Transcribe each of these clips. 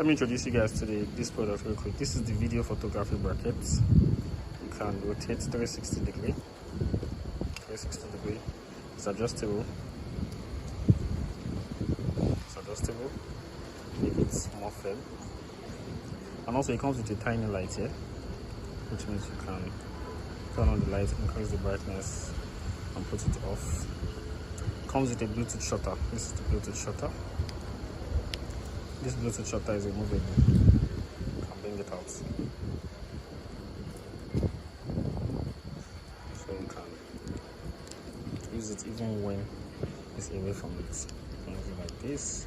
Let me introduce you guys to this product real quick. This is the video photography bracket. You can rotate 360 degree. 360 degree. It's adjustable. It's adjustable. Make it more firm. And also it comes with a tiny light here, which means you can turn on the light, increase the brightness, and put it off. Comes with a Bluetooth shutter. This is the Bluetooth shutter. This Bluetooth shutter is removable. You can bring it out. So you can use it even when it's away from it. You can use it like this.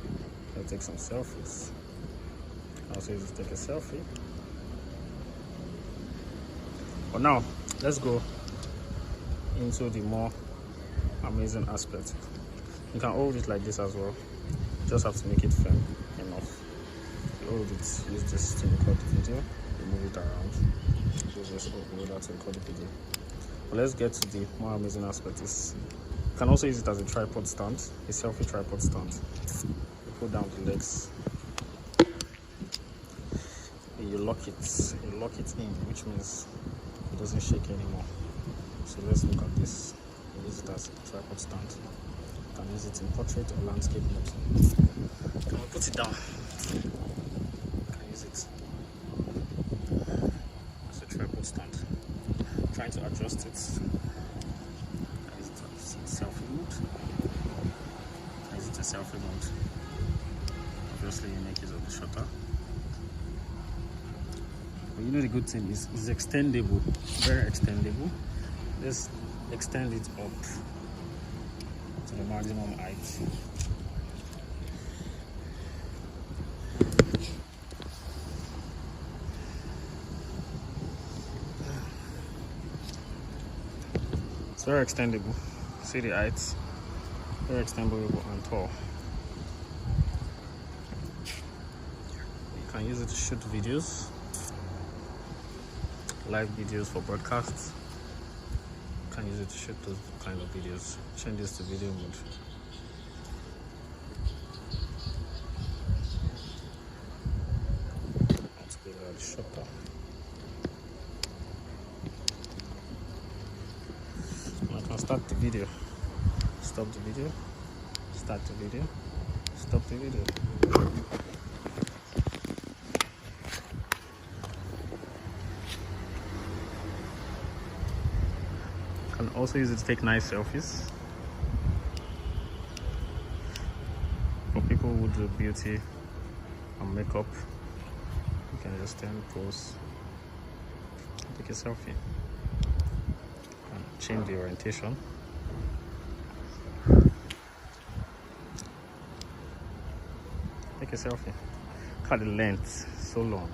I'll take some selfies. Also use it to take a selfie. But now, let's go into the more amazing aspect. You can hold it like this as well. You just have to make it firm enough. You hold it, use this to record the video, you move it around. Use this holder to record the video. But let's get to the more amazing aspect. You can also use it as a tripod stand, a selfie tripod stand. You put down the legs. You lock it in, which means it doesn't shake anymore. So let's look at this. You use it as a tripod stand. You can use it in portrait or landscape mode. Can we put it down? You can use it as a tripod stand. Trying to adjust it. I use it as selfie mode. I use it as selfie mode. Obviously, you make use of the shutter. But you know the good thing is it's extendable, very extendable. Let's extend it up to the maximum height. It's very extendable. See the height? Very extendable and tall. You can use it to shoot videos. Live videos for broadcasts. You can use it to shoot those kind of videos. Change this to video mode. Let's go to the shutter. And I can start the video. Stop the video. Start the video. Stop the video. Can also use it to take nice selfies. For people who do beauty and makeup, you can just stand, pose, take a selfie, and change the orientation. Take a selfie. Cut the length so long.